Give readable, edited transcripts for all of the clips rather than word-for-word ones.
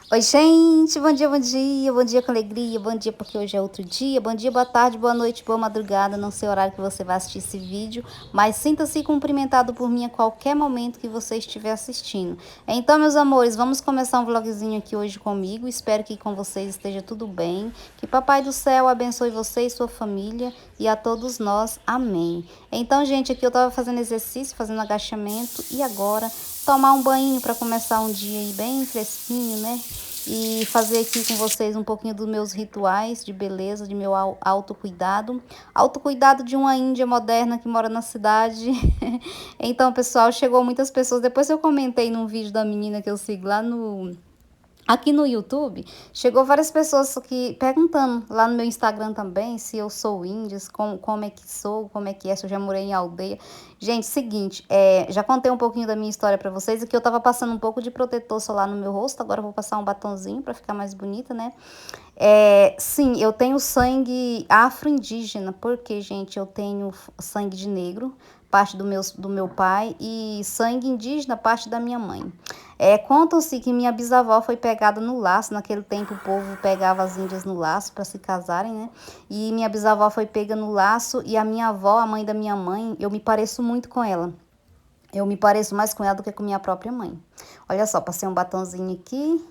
Oi, gente, bom dia com alegria, bom dia porque hoje é outro dia, bom dia, boa tarde, boa noite, boa madrugada, não sei o horário que você vai assistir esse vídeo, mas sinta-se cumprimentado por mim a qualquer momento que você estiver assistindo. Então, meus amores, vamos começar um vlogzinho aqui hoje comigo, espero que com vocês esteja tudo bem, que Papai do Céu abençoe você e sua família e a todos nós, amém. Então, gente, aqui eu tava fazendo exercício, fazendo agachamento e agora tomar um banho para começar um dia aí bem fresquinho, né? E fazer aqui com vocês um pouquinho dos meus rituais de beleza, de meu autocuidado. Autocuidado de uma índia moderna que mora na cidade. Então, pessoal, chegou muitas pessoas. Depois eu comentei num vídeo da menina que eu sigo lá no aqui no YouTube, chegou várias pessoas que perguntando lá no meu Instagram também se eu sou índia, como é que sou, como é que é, se eu já morei em aldeia. Gente, seguinte, já contei um pouquinho da minha história pra vocês, aqui eu tava passando um pouco de protetor solar no meu rosto, agora eu vou passar um batonzinho pra ficar mais bonita, né? Sim, eu tenho sangue afro-indígena, porque, gente, eu tenho sangue de negro, parte do meu pai, e sangue indígena, parte da minha mãe. Contam-se que minha bisavó foi pegada no laço, naquele tempo o povo pegava as índias no laço para se casarem, né? E minha bisavó foi pega no laço, e a minha avó, a mãe da minha mãe, eu me pareço muito com ela. Eu me pareço mais com ela do que com minha própria mãe. Olha só, passei um batonzinho aqui.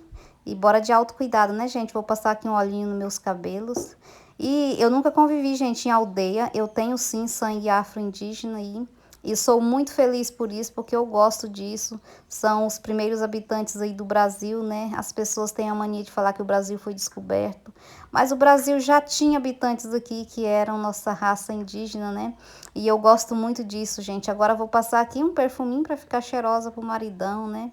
E bora de autocuidado, né, gente? Vou passar aqui um olhinho nos meus cabelos. E eu nunca convivi, gente, em aldeia. Eu tenho, sim, sangue afro-indígena aí. E sou muito feliz por isso, porque eu gosto disso. São os primeiros habitantes aí do Brasil, né? As pessoas têm a mania de falar que o Brasil foi descoberto. Mas o Brasil já tinha habitantes aqui que eram nossa raça indígena, né? E eu gosto muito disso, gente. Agora eu vou passar aqui um perfuminho para ficar cheirosa pro maridão, né?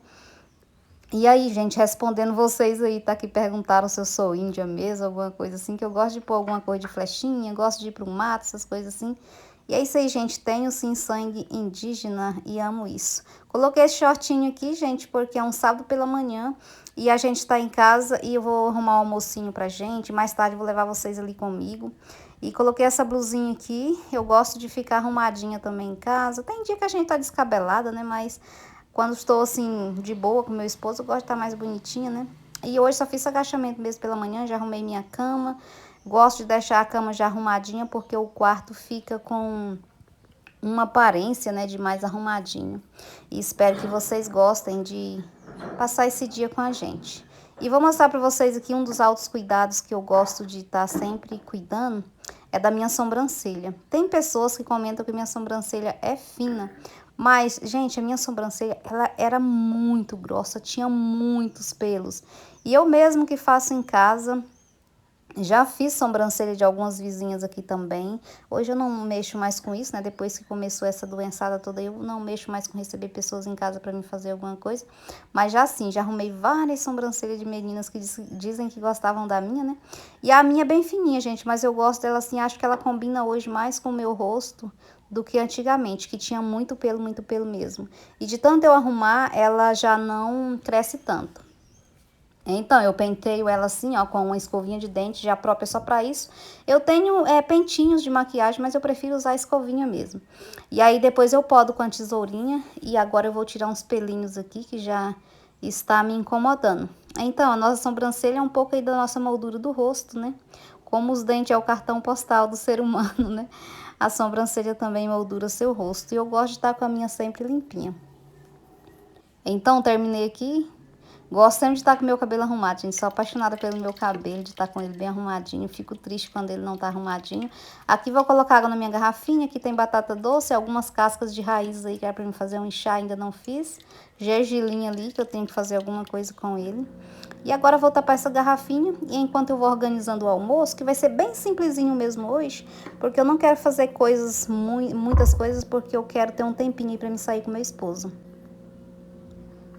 E aí, gente, respondendo vocês aí, tá? Que perguntaram se eu sou índia mesmo, alguma coisa assim, que eu gosto de pôr alguma coisa de flechinha, gosto de ir pro mato, essas coisas assim. E é isso aí, gente, tenho sim sangue indígena e amo isso. Coloquei esse shortinho aqui, gente, porque é um sábado pela manhã e a gente tá em casa e eu vou arrumar um almocinho pra gente. Mais tarde eu vou levar vocês ali comigo. E coloquei essa blusinha aqui, eu gosto de ficar arrumadinha também em casa. Tem dia que a gente tá descabelada, né, mas quando estou assim, de boa com meu esposo, eu gosto de estar mais bonitinha, né? E hoje só fiz agachamento mesmo pela manhã, já arrumei minha cama. Gosto de deixar a cama já arrumadinha, porque o quarto fica com uma aparência, né, de mais arrumadinho. E espero que vocês gostem de passar esse dia com a gente. E vou mostrar para vocês aqui um dos altos cuidados que eu gosto de estar sempre cuidando, é da minha sobrancelha. Tem pessoas que comentam que minha sobrancelha é fina, mas, gente, a minha sobrancelha, ela era muito grossa, tinha muitos pelos. E eu mesmo que faço em casa, já fiz sobrancelha de algumas vizinhas aqui também. Hoje eu não mexo mais com isso, né? Depois que começou essa doençada toda, eu não mexo mais com receber pessoas em casa para me fazer alguma coisa. Mas já sim, já arrumei várias sobrancelhas de meninas que dizem que gostavam da minha, né? E a minha é bem fininha, gente, mas eu gosto dela assim, acho que ela combina hoje mais com o meu rosto do que antigamente, que tinha muito pelo mesmo. E de tanto eu arrumar, ela já não cresce tanto. Então, eu penteio ela assim, ó, com uma escovinha de dente já própria só pra isso. Eu tenho pentinhos de maquiagem, mas eu prefiro usar a escovinha mesmo. E aí depois eu podo com a tesourinha e agora eu vou tirar uns pelinhos aqui que já está me incomodando. Então, a nossa sobrancelha é um pouco aí da nossa moldura do rosto, né? Como os dentes é o cartão postal do ser humano, né? A sobrancelha também moldura seu rosto. E eu gosto de estar com a minha sempre limpinha. Então, terminei aqui. Gosto sempre de estar com meu cabelo arrumado, gente. Sou apaixonada pelo meu cabelo, de estar com ele bem arrumadinho. Fico triste quando ele não tá arrumadinho. Aqui vou colocar água na minha garrafinha. Aqui tem batata doce, algumas cascas de raízes aí que é pra mim fazer um chá, ainda não fiz. Gergelim ali, que eu tenho que fazer alguma coisa com ele. E agora eu vou tapar essa garrafinha. E enquanto eu vou organizando o almoço, que vai ser bem simplesinho mesmo hoje, porque eu não quero fazer coisas, muitas coisas, porque eu quero ter um tempinho aí pra me sair com meu esposo.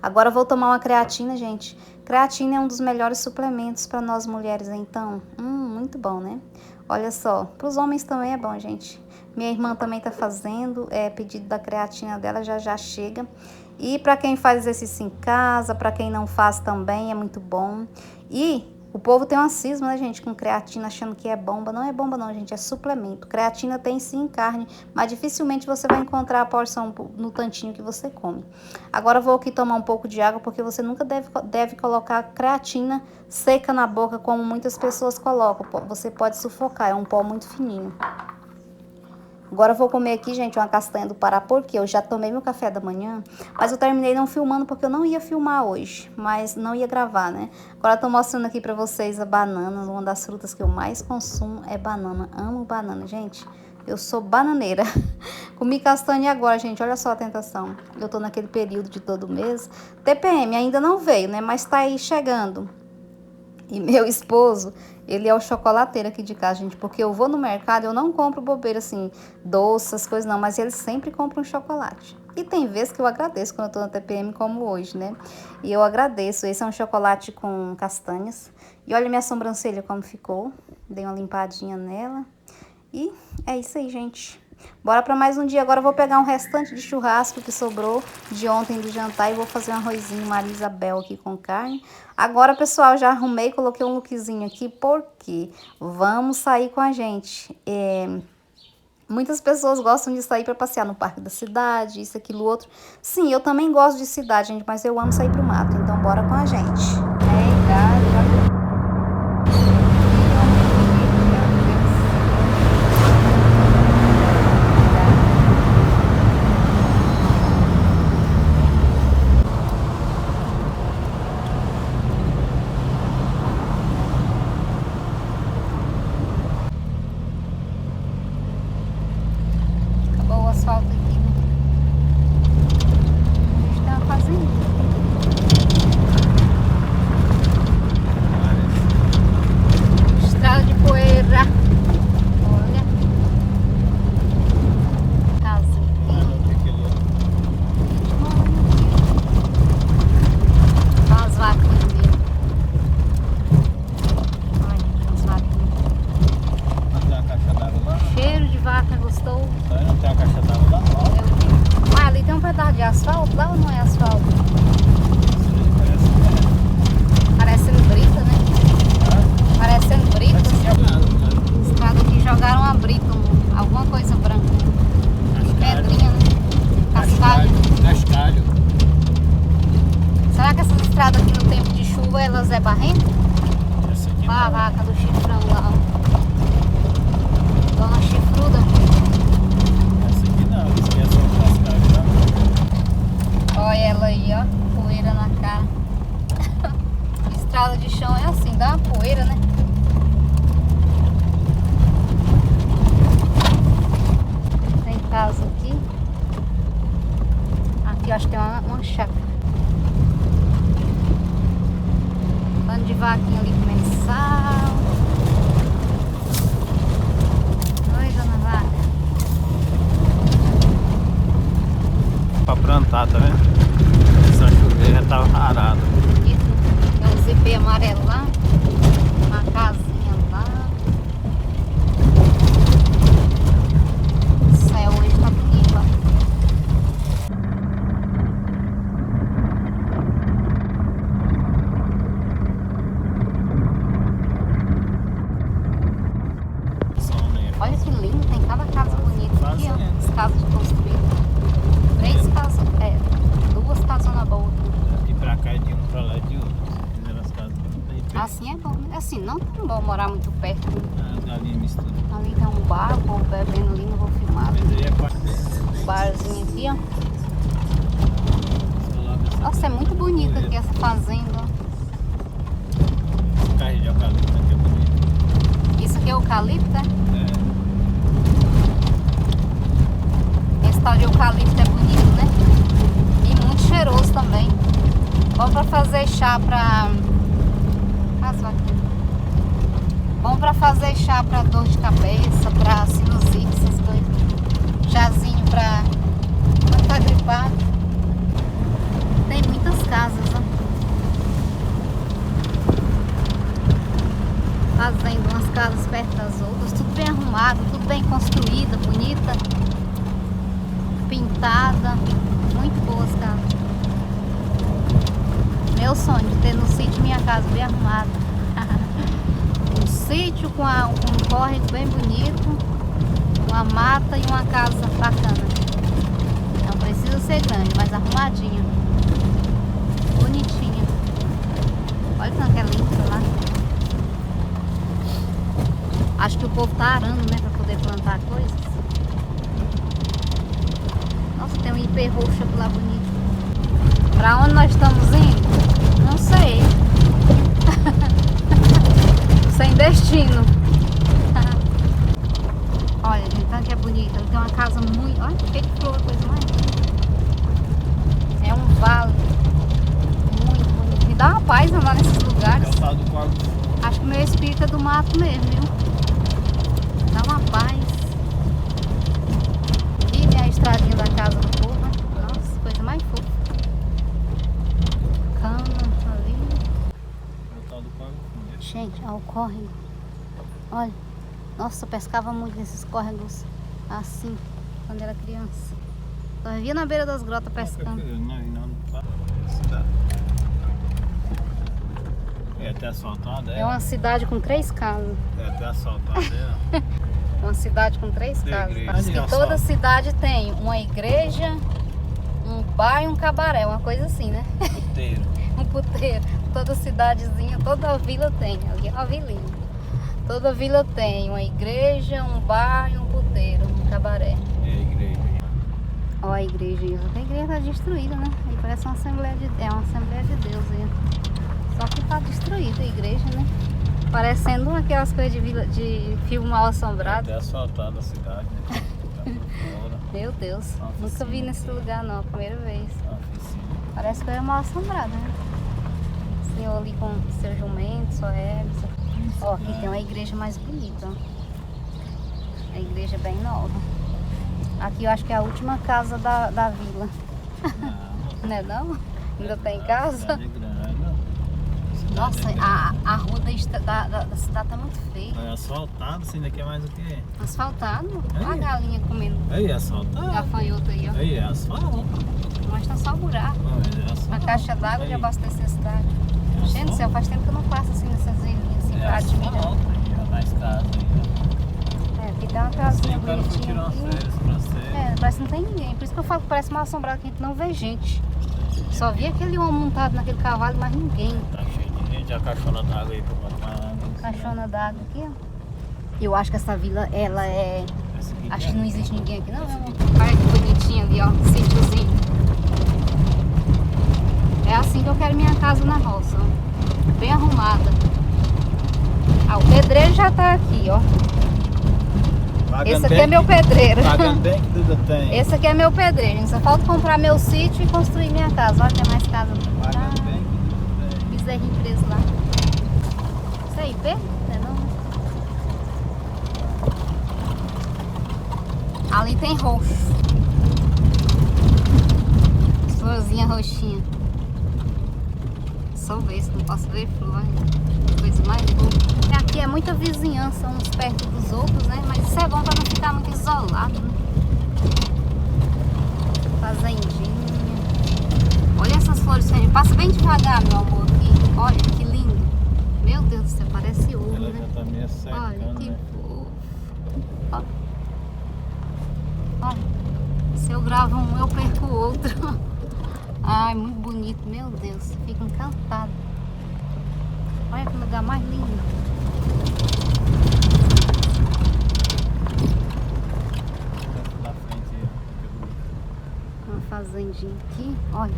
Agora eu vou tomar uma creatina, gente. Creatina é um dos melhores suplementos para nós mulheres, então. Muito bom, né? Olha só, para os homens também é bom, gente. Minha irmã também tá fazendo, pedido da creatina dela, já já chega. E para quem faz exercício em casa, para quem não faz também, é muito bom. E O povo tem uma cisma, né, gente, com creatina, achando que é bomba. Não é bomba não, gente, é suplemento. Creatina tem sim em carne, mas dificilmente você vai encontrar a porção no tantinho que você come. Agora eu vou aqui tomar um pouco de água, porque você nunca deve colocar creatina seca na boca, como muitas pessoas colocam. Você pode sufocar, é um pó muito fininho. Agora eu vou comer aqui, gente, uma castanha do Pará, porque eu já tomei meu café da manhã, mas eu terminei não filmando porque eu não ia filmar hoje, mas não ia gravar, né? Agora eu tô mostrando aqui pra vocês a banana, uma das frutas que eu mais consumo é banana. Amo banana, gente. Eu sou bananeira. Comi castanha agora, gente, olha só a tentação. Eu tô naquele período de todo mês. TPM ainda não veio, né? Mas tá aí chegando. E meu esposo, ele é o chocolateiro aqui de casa, gente, porque eu vou no mercado, eu não compro bobeira assim, doces, essas coisas não, mas ele sempre compra um chocolate. E tem vezes que eu agradeço quando eu tô na TPM, como hoje, né? E eu agradeço. Esse é um chocolate com castanhas. E olha minha sobrancelha como ficou. Dei uma limpadinha nela. E é isso aí, gente. Bora para mais um dia. Agora eu vou pegar um restante de churrasco que sobrou de ontem do jantar e vou fazer um arrozinho Maria Isabel aqui com carne. Agora, pessoal, já arrumei, coloquei um lookzinho aqui porque vamos sair com a gente. Muitas pessoas gostam de sair para passear no parque da cidade, isso, aquilo, outro. Sim, eu também gosto de cidade, gente, mas eu amo sair pro mato, então bora com a gente. Já... Acabou o asfalto aqui, né? A gente tá fazendo. Estrada de poeira. Olha. Casinha. Olha as vaquinhas ali. Olha, as vaquinhas. Não tem uma caixa d'água lá? Cheiro de vaca, gostou? Não tem uma caixa d'água lá? Ah, ali tem um pedaço de asfalto, lá ou não é asfalto? Parecendo brita, né? Parecendo brita. Estrada aqui jogaram uma brita, alguma coisa branca. Pedrinha, né? Cascalho. Cascalho. Será que essas estradas aqui no tempo de chuva elas é barrenta? Essa aqui Olha a não. vaca do chifrão lá, ó. Dona chifruda. Essa aqui não, esquece o cascalho. Olha ela aí, ó. Poeira na cara. Estrada de chão é assim, dá uma poeira, né? Tem casa aqui. Aqui eu acho que tem uma chácara. Bando de vaquinha ali comendo sal. Oi, dona vaca. Pra plantar, tá vendo? Essa chuveira já tava arada. Isso. Tem um ZP amarelo lá. Uma casinha lá. O céu hoje tá bonito, ó. Olha que lindo, tem cada casa bonita aqui, ó. As casas de construir. 3 casas, duas casonas boas. Daqui pra cá é de um, pra lá é de outro. As casas bem perto. Assim é bom, né? Assim, não tão bom morar muito perto. A galinha mistura. Ali tem um bar, o povo bebendo ali, não vou filmar. Mas aí é quase. Barzinho aqui, ó. Nossa, é muito bonita aqui essa fazenda, ó. Esse carro de eucalipto aqui é bonito. Isso aqui é eucalipto, né? É. Esse tal de eucalipto é bonito, né? E muito cheiroso também. Bom pra fazer chá pra... Bom pra fazer chá pra dor de cabeça, pra sinusite, essas coisas. Chazinho pra quando tá gripado. Tem muitas casas, ó. Fazendo umas casas perto das outras. Tudo bem arrumado, tudo bem construída, bonita. Pintada. Muito boas casas. Meu sonho de ter no sítio minha casa bem arrumada. Um sítio com um córrego bem bonito, uma mata e uma casa bacana. Não precisa ser grande, mas arrumadinha, bonitinha. Olha o tanto que é lindo lá. Acho que o povo tá arando, né, pra poder plantar coisas. Nossa, tem um ipê roxo lá bonito. Pra onde nós estamos indo? Não sei. Sem destino. Olha, gente, tanto que é bonito. Ele tem uma casa muito... Olha, que flor, coisa mais linda. É um vale muito bonito. Me dá uma paz andar nesses lugares. Acho que o meu espírito é do mato mesmo, viu? Dá uma paz. E tem a estradinha da casa do povo. Nossa, coisa mais fofa. Cana ali. Gente, olha o córrego. Olha. Nossa, eu pescava muito nesses córregos assim, quando era criança. Eu vivia na beira das grotas pescando. É até asfaltada, é? É uma cidade com 3 casas. É até asfaltada, é? Uma cidade com 3 casas. Diz que toda cidade tem uma igreja, um bar e um cabaré, uma coisa assim, né? Puteiro. Um puteiro. Toda cidadezinha, toda vila tem. Ali é uma vilinha. Toda vila tem uma igreja, um bar e um puteiro, um cabaré. É a igreja. Ó, a igreja. A igreja tá destruída, né? Aí parece uma Assembleia de Deus. É uma Assembleia de Deus aí. Só que tá destruída a igreja, né? Parecendo aquelas coisas de filme mal assombrado. É até asfaltada a cidade, né? Meu Deus, nunca vi nesse lugar não, a primeira vez. Parece coisa mal assombrada, né? O senhor ali com seu jumento, sua égua. Ó, aqui tem uma igreja mais bonita, ó. A igreja é bem nova. Aqui eu acho que é a última casa da vila. Não é não? Ainda tem casa? Nossa, a rua da cidade tá muito feia. É asfaltado, assim, daqui é mais o que? Asfaltado? Olha a galinha comendo. Aí, asfaltado. Gafanhoto aí, ó. Aí, é asfalto. Mas tá só buraco. Uma caixa d'água de abastecer a cidade. Gente do céu, faz tempo que eu não passo assim nessas ilhinhas, assim, pra admirar. Mais casa aí, aqui tem uma casinha o cara foi bonitinha tirar umas aqui. férias pra ser. Parece que não tem ninguém. Por isso que eu falo que parece mal assombrado, que a gente não vê gente. Só vi aquele homem montado naquele cavalo, mas ninguém. Tá cheio de gente, a caixona d'água aí pra botar água. Caixona d'água aqui, ó. Eu acho que essa vila, ela é... Acho que não existe ninguém aqui, não. Olha que bonitinho ali, ó. Sítiozinho. É assim que eu quero minha casa na roça, ó. Bem arrumada. Ah, o pedreiro já tá aqui, ó. Esse aqui é meu pedreiro. Pagando bem que tudo tem. Esse aqui é meu pedreiro. Só falta comprar meu sítio e construir minha casa. Olha, tem mais casa. Pagando bem que tudo tem. Bezerrinho preso lá. Isso aí, P? Não. Ali tem roxo. Florzinha roxinha. Só ver se não posso ver flor. Coisa mais boa. Aqui é muita vizinhança, uns perto dos outros, né? Mas isso é bom para não ficar muito isolado, né? Fazendinha. Olha essas flores, passa bem devagar, meu amor, aqui. Olha que lindo. Meu Deus do céu, parece ouro, Ela né? já tá meio secando, olha que né? fofo. Olha. Se eu gravo um, eu perco o outro. Ai, muito bonito, meu Deus. Fico encantado. Olha que lugar mais lindo. Na frente aí. Uma fazendinha aqui, olha.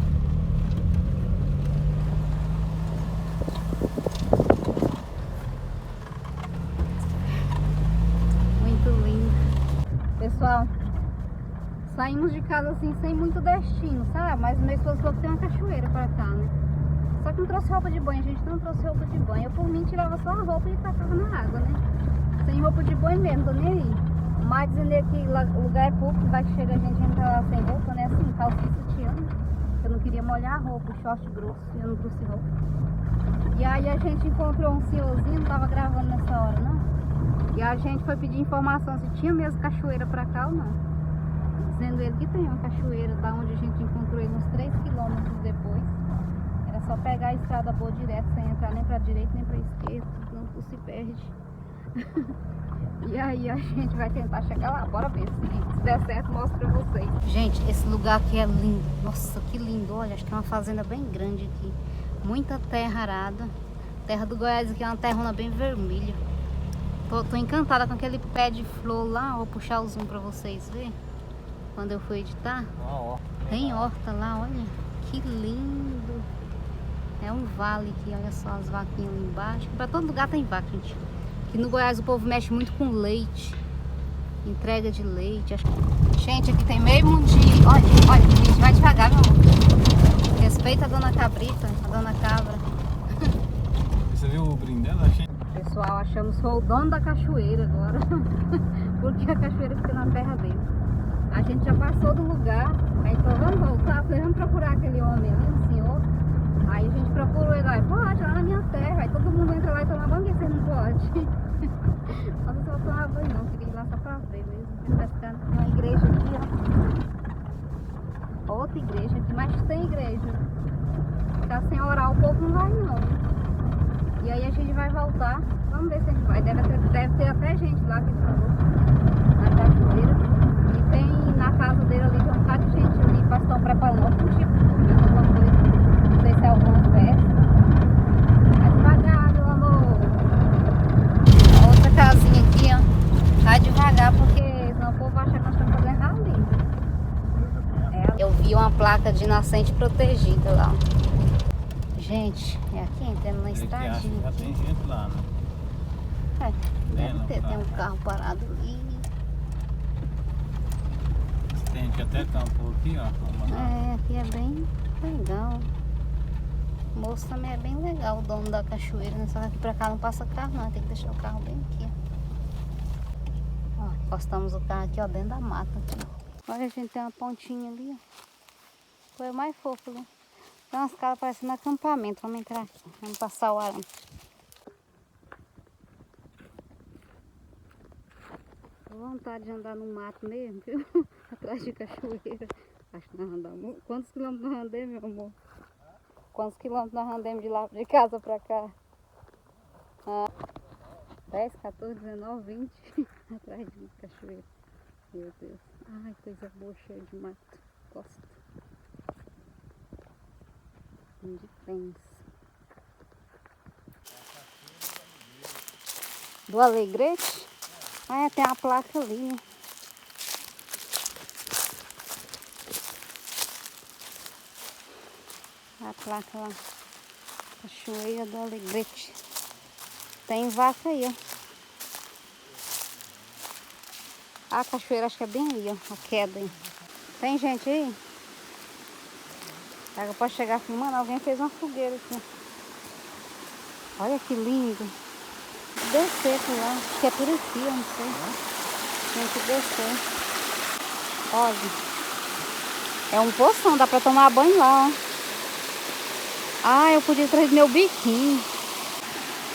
Muito lindo. Pessoal, saímos de casa assim sem muito destino, sabe? Mas o meu esposo falou que tem uma cachoeira pra cá, né? Só que não trouxe roupa de banho, a gente não trouxe roupa de banho. Eu por mim tirava só a roupa e tacava na água, né? Sem roupa de banho mesmo, tô nem aí. Mas dizendo que o lugar é público, vai que chega a gente entra lá sem roupa, né? Assim, calcinha sutiã. Eu não queria molhar a roupa, o short grosso, e eu não trouxe roupa. E aí a gente encontrou um senhorzinho, não tava gravando nessa hora, não. E a gente foi pedir informação se tinha mesmo cachoeira pra cá ou não. Dizendo ele que tem uma cachoeira, da onde a gente encontrou ele uns 3 quilômetros depois. Era só pegar a estrada boa direto, sem entrar nem pra direita nem pra esquerda, senão tu se perde. E aí a gente vai tentar chegar lá, bora ver se der certo, mostro pra vocês. Gente, esse lugar aqui é lindo, nossa, que lindo, olha, acho que é uma fazenda bem grande aqui. Muita terra arada, terra do Goiás aqui é uma terrona bem vermelha. Tô encantada com aquele pé de flor lá, vou puxar o zoom pra vocês verem. Quando eu for editar, tem horta lá, olha, que lindo. É um vale aqui, olha só as vaquinhas ali embaixo. Pra todo lugar tem vaca, gente. Aqui no Goiás o povo mexe muito com leite, entrega de leite. Gente, aqui tem meio mundo de... Olha, gente, vai devagar, meu amor. Respeita a dona Cabrita, a dona Cabra. Você viu o brinde dela? Achei. Pessoal, achamos que foi o dono da cachoeira agora. Porque a cachoeira fica na terra dele. A gente já passou do lugar, aí então vamos voltar. Falei, vamos procurar aquele homem ali, o senhor. Aí a gente procurou ele lá, pode, lá na minha terra. Aí todo mundo entra lá e toma banho, você não pode. Nossa, só tomar banho não, queria ir lá só pra ver mesmo. Vai ficar uma igreja aqui, ó. Outra igreja aqui, mas tem igreja. Ficar sem orar o povo não vai não. E aí a gente vai voltar, vamos ver se a gente vai. Deve ter até gente lá que ele falou, na cachoeira. E tem na casa dele ali, tem um bocado de gente ali, para estão preparando algum tipo de comida, alguma coisa. Não sei se é alguma festa. Vai devagar, meu amor. A outra casinha aqui, ó. Vai devagar, porque senão o povo vai achar que nós estamos fazendo rali. Eu vi uma placa de nascente protegida lá. Gente, é aqui entrando na estradinha. Já tem gente lá, né? Deve ter, tem um carro parado ali. Tem gente que até campou aqui, ó. Aqui é bem legal. O moço também é bem legal, o dono da cachoeira, né? Só que aqui pra cá não passa carro não, tem que deixar o carro bem aqui, ó. Encostamos o carro aqui, ó, dentro da mata aqui. Olha, a gente tem uma pontinha ali, ó. Foi o mais fofo ali. Tem umas caras parecendo acampamento. Vamos entrar aqui, vamos passar o arame. Tô vontade de andar no mato mesmo, viu? Atrás de cachoeira. Acho que nós andamos. Quantos quilômetros nós andamos, meu amor? Quantos quilômetros nós andamos de lá de casa pra cá? 10, 14, 19, 20 atrás de cachoeira. Meu Deus. Ai, coisa boa, cheia de mato. Gosto. De pensa. Do Alegrete? Tem uma placa ali, né? A placa lá. Cachoeira do Alegrete. Tem vaca aí, ó. A cachoeira acho que é bem ali, ó. A queda aí. Tem gente aí? Será que eu posso chegar filmando? Alguém fez uma fogueira aqui. Olha que lindo. Descer por lá. Acho que é por aqui, eu não sei. Tem que descer. Olha. É um poção, dá pra tomar banho lá, ó. Eu podia trazer meu biquinho.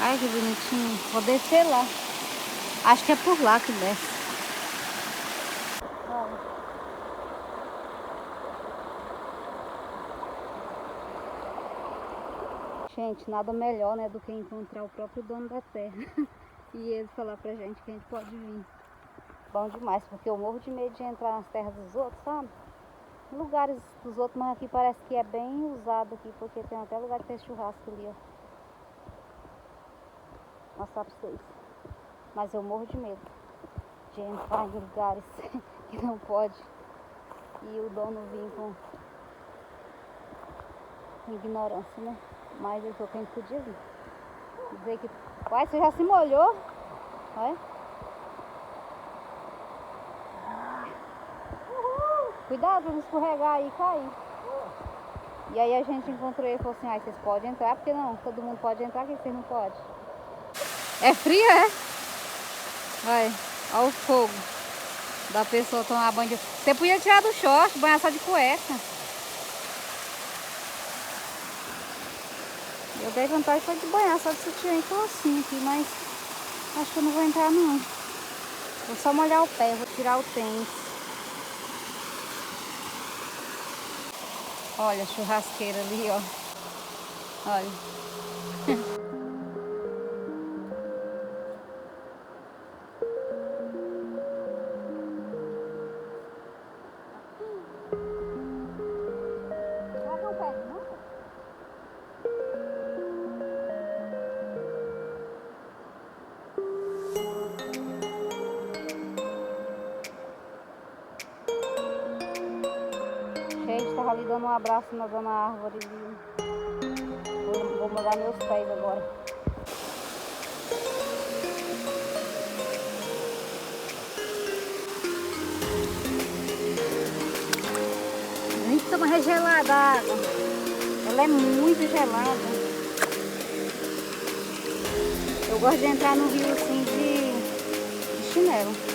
Ai, que bonitinho. Vou descer lá. Acho que é por lá que desce. Olha. Gente, nada melhor, né, do que encontrar o próprio dono da terra. E ele falar pra gente que a gente pode vir. Bom demais, porque eu morro de medo de entrar nas terras dos outros, sabe? Lugares dos outros, mas aqui parece que é bem usado aqui, porque tem até lugar de ter churrasco ali, ó. Vou mostrar pra vocês. Mas eu morro de medo de entrar em lugares que não pode. E o dono vir com ignorância, né? Mas eu sou quem podia vir. Dizer que... Uai, você já se molhou? Olha. Cuidado pra não escorregar aí e cair. E aí a gente encontrou ele e falou assim, vocês podem entrar, porque não, todo mundo pode entrar, que vocês não podem. É frio, é? Vai, olha o fogo da pessoa tomar banho de... Você podia tirar do short, banhar só de cueca. Eu dei vontade só de banhar, só de sutiã e calcinha aqui, mas acho que eu não vou entrar não. Vou só molhar o pé, vou tirar o tênis. Olha a churrasqueira ali, ó. Olha. Gente, tava ali dando um abraço na dona árvore ali. Vou molhar meus pés agora. Gente, toma regelada a água. Ela é muito gelada. Eu gosto de entrar no rio assim de chinelo.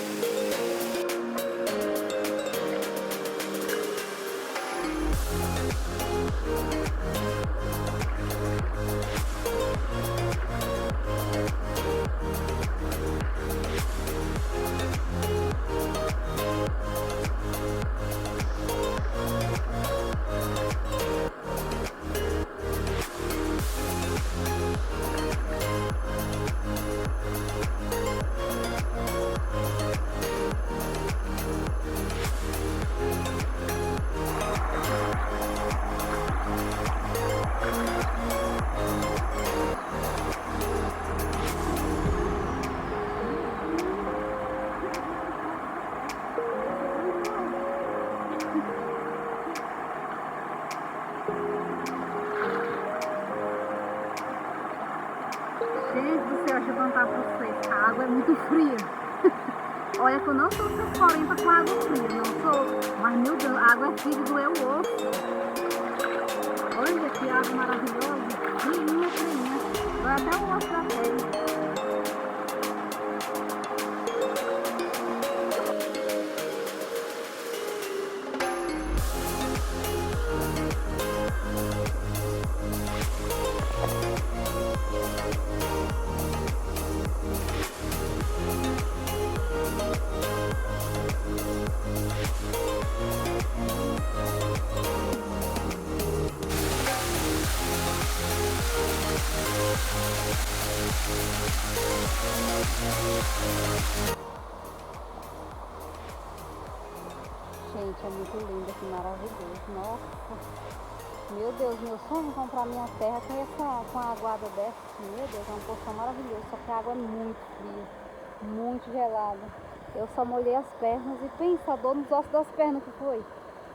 Gente do céu, deixa eu contar pra vocês. A água é muito fria. Olha que eu não sou frescorenta com água fria, não sou. Mas meu Deus, a água é fria de doer o osso. Olha que água maravilhosa. Friinha, friinha. Vai até o osso da pele. Gente, é muito lindo aqui, maravilhoso. Nossa, meu Deus, meu sonho é comprar minha terra com a aguada dessa. Meu Deus, é um poção maravilhoso, só que a água é muito fria, muito gelada. Eu só molhei as pernas e pensa, a dor nos ossos das pernas que foi.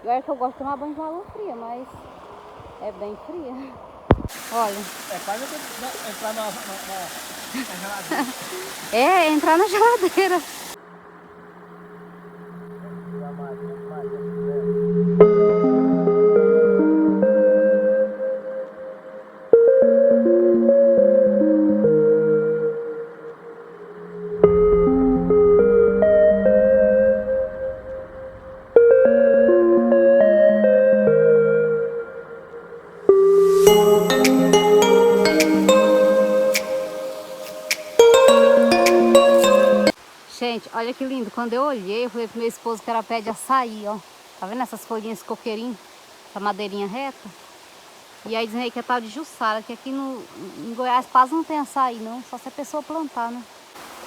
E olha que eu gosto de tomar banho de água fria, mas é bem fria. Olha. É quase entrar na geladeira. É, entrar na geladeira. Gente, olha que lindo. Quando eu olhei, eu falei pro meu esposo que era pé de açaí, ó. Tá vendo essas folhinhas, esse coqueirinho? Essa madeirinha reta? E aí dizem aí que é tal de Jussara, que aqui em Goiás quase não tem açaí, não. Só se a pessoa plantar, né?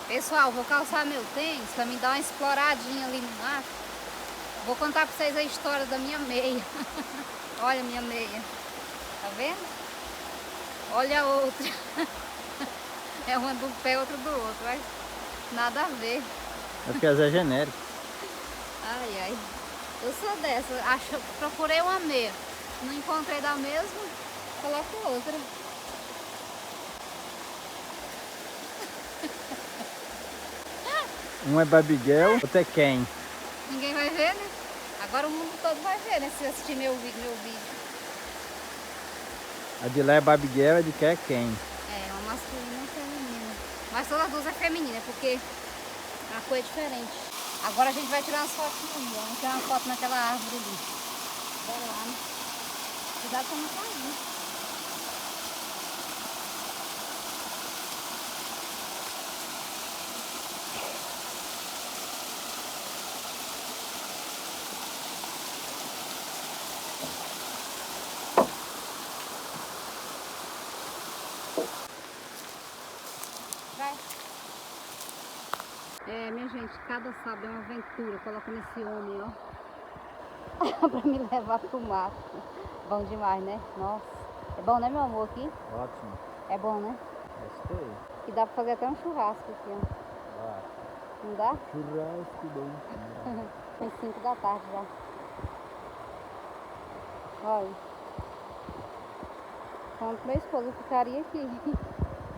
Pessoal, vou calçar meu tênis pra me dar uma exploradinha ali no mato. Vou contar pra vocês a história da minha meia. Olha a minha meia. Tá vendo? Olha a outra. É uma do pé, outra do outro, mas nada a ver. É porque às vezes é genérico. Ai, ai. Eu sou dessa. Procurei uma meia. Não encontrei da mesma, coloco outra. Um é Babiguel, outro é Ken. Ninguém vai ver, né? Agora o mundo todo vai ver, né? Se assistir meu vídeo. A de lá é Babiguel, a de cá é Ken. É, uma masculina e uma feminina. Mas todas as duas é feminina, porque a cor é diferente. Agora a gente vai tirar umas fotinhas ali, ó. Vamos tirar uma foto naquela árvore ali. Bora lá, né? Cuidado pra não cair. né? É, minha gente, cada sábado é uma aventura. Coloca nesse homem, ó. Pra me levar pro mato. Bom demais, né? Nossa. É bom, né, meu amor, aqui? Ótimo. É bom, né? Gostei. E dá pra fazer até um churrasco aqui, ó. Não dá? Churrasco bom. Tem 5 da tarde já. Olha. Então, meu esposo ficaria aqui.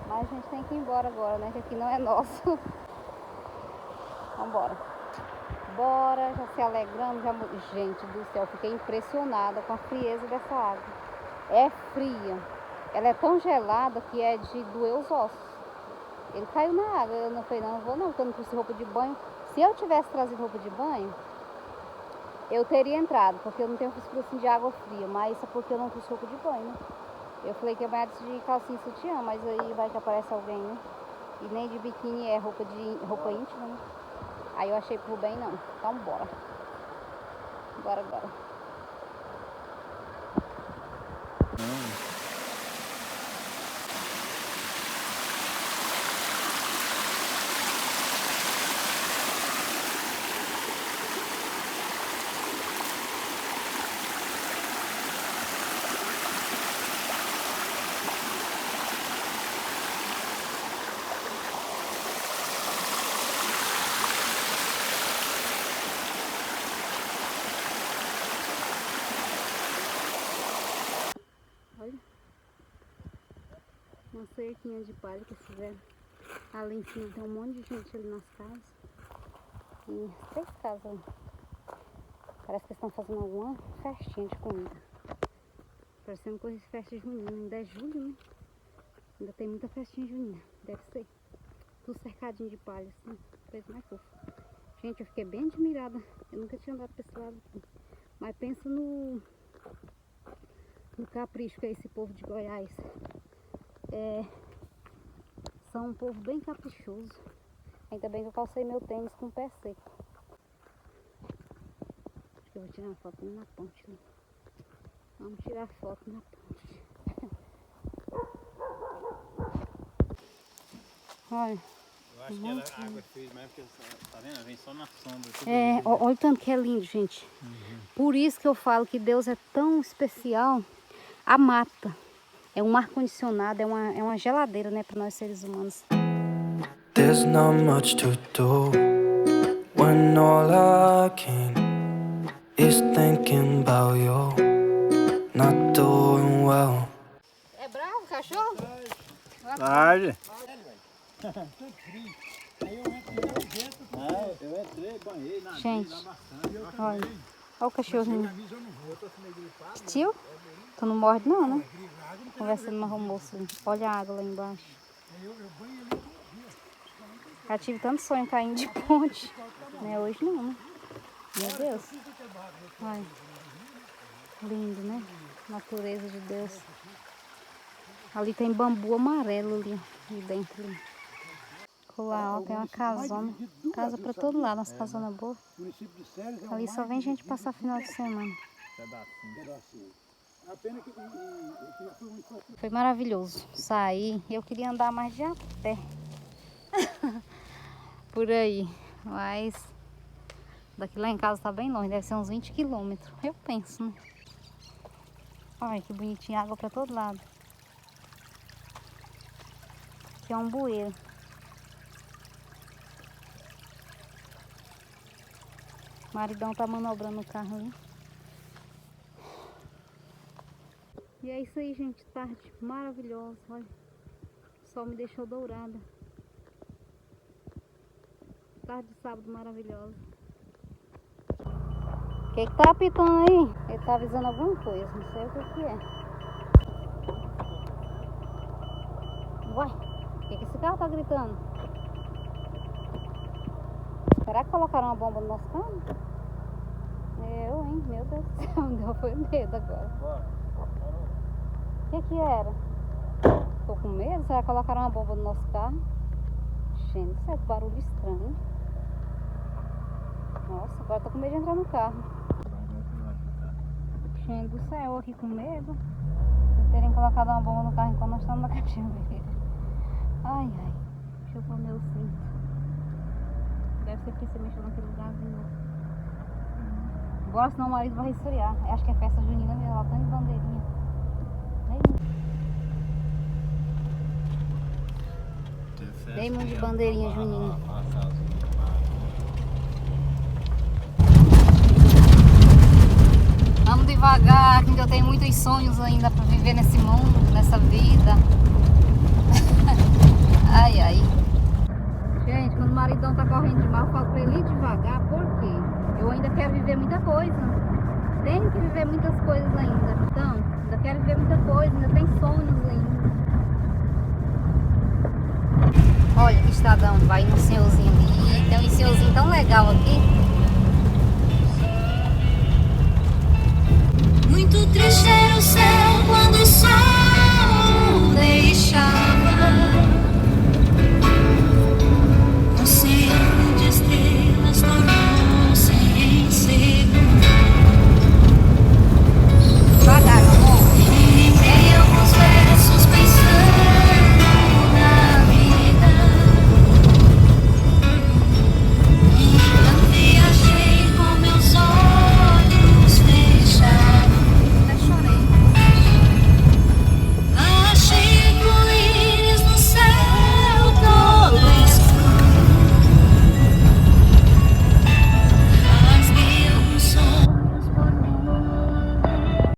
Mas a gente tem que ir embora agora, né? Que aqui não é nosso. Vambora. Bora, já se alegrando. Já... Gente do céu, fiquei impressionada com a frieza dessa água. É fria. Ela é tão gelada que é de doer os ossos. Ele caiu na água. Eu não falei, não vou não, porque eu não trouxe roupa de banho. Se eu tivesse trazido roupa de banho, eu teria entrado, porque eu não tenho frescura assim de água fria. Mas isso é porque eu não trouxe roupa de banho, né? Eu falei que é mais de calcinha e sutiã, mas aí vai que aparece alguém, né? E nem de biquíni é roupa íntima, né? Aí eu achei por bem não. Então bora. Bora, bora. Olha. Uma cerquinha de palha que fizeram. Ali em cima tem um monte de gente ali nas casas. E 3 casas ali. Parece que estão fazendo alguma festinha de comida. Parecendo coisa de festa junina. Ainda é julho, né? Ainda tem muita festinha junina. Deve ser. Tudo cercadinho de palha, assim. Coisa mais fofa. Gente, eu fiquei bem admirada. Eu nunca tinha andado pra esse lado aqui. Mas pensa no capricho que é esse povo de Goiás. São um povo bem caprichoso. Ainda bem que eu calcei meu tênis com o pé seco. Acho que eu vou tirar uma foto na ponte ali. Vamos tirar foto na ponte. Olha. Eu acho que a água fez mais porque, tá vendo? Vem só na sombra. Olha o tanto que é lindo, gente. Por isso que eu falo que Deus é tão especial. A mata é um ar-condicionado, é uma geladeira, né, para nós seres humanos. There's not much to do when all I can is thinking about you not doing well. É bravo o cachorro? Tarde. Eu entrei, banhei, nadei, gente, bastante. olha o cachorrinho. Tio? Tu não morde não, né? Conversando no almoço. Olha a água lá embaixo. Já tive tanto sonho caindo de ponte. Não é hoje não, né? Meu Deus. Olha. Lindo, né? Natureza de Deus. Ali tem bambu amarelo ali dentro. Ali. Lá, ó, tem uma casona. Casa pra todo lado, umas casonas boas. Ali só vem gente passar final de semana. Foi maravilhoso sair. Eu queria andar mais de a pé. Por aí. Mas daqui lá em casa tá bem longe. Deve ser uns 20 quilômetros. Eu penso, né? Olha que bonitinha, água pra todo lado. Aqui é um bueiro. O maridão tá manobrando o carro ali. E é isso aí, gente. Tarde maravilhosa. Olha. O sol me deixou dourada. Tarde de sábado maravilhosa. O que tá apitando aí? Ele tá avisando alguma coisa. Não sei o que é. Uai, o que esse carro tá gritando? Será que colocaram uma bomba no nosso carro? Hein? Meu Deus do céu, me deu foi medo agora. O que era? Tô com medo? Será que colocaram uma bomba no nosso carro? Gente, isso é barulho estranho. Nossa, agora tô com medo de entrar no carro. Gente do céu, eu aqui com medo de terem colocado uma bomba no carro enquanto nós estamos na caixinha verde. Ai, ai. mexeu com o meu cinto. Deve ser porque você mexeu naquele lugarzinho. Bora, senão o marido vai resfriar. Acho que é festa junina mesmo, ela tá de bandeirinha. Tem muito de bandeirinha junina. Vamos devagar, que eu tenho muitos sonhos ainda pra viver nesse mundo, nessa vida. Ai, ai. Gente, quando o maridão tá correndo demais, eu falo pra ele ir devagar, por quê? Eu ainda quero viver muita coisa. Tenho que viver muitas coisas ainda. Então, ainda quero viver muita coisa, ainda tem sonhos ainda. Olha que estradão, vai num senhorzinho ali. Tem um senhorzinho tão legal aqui. Muito triste era o céu quando o sol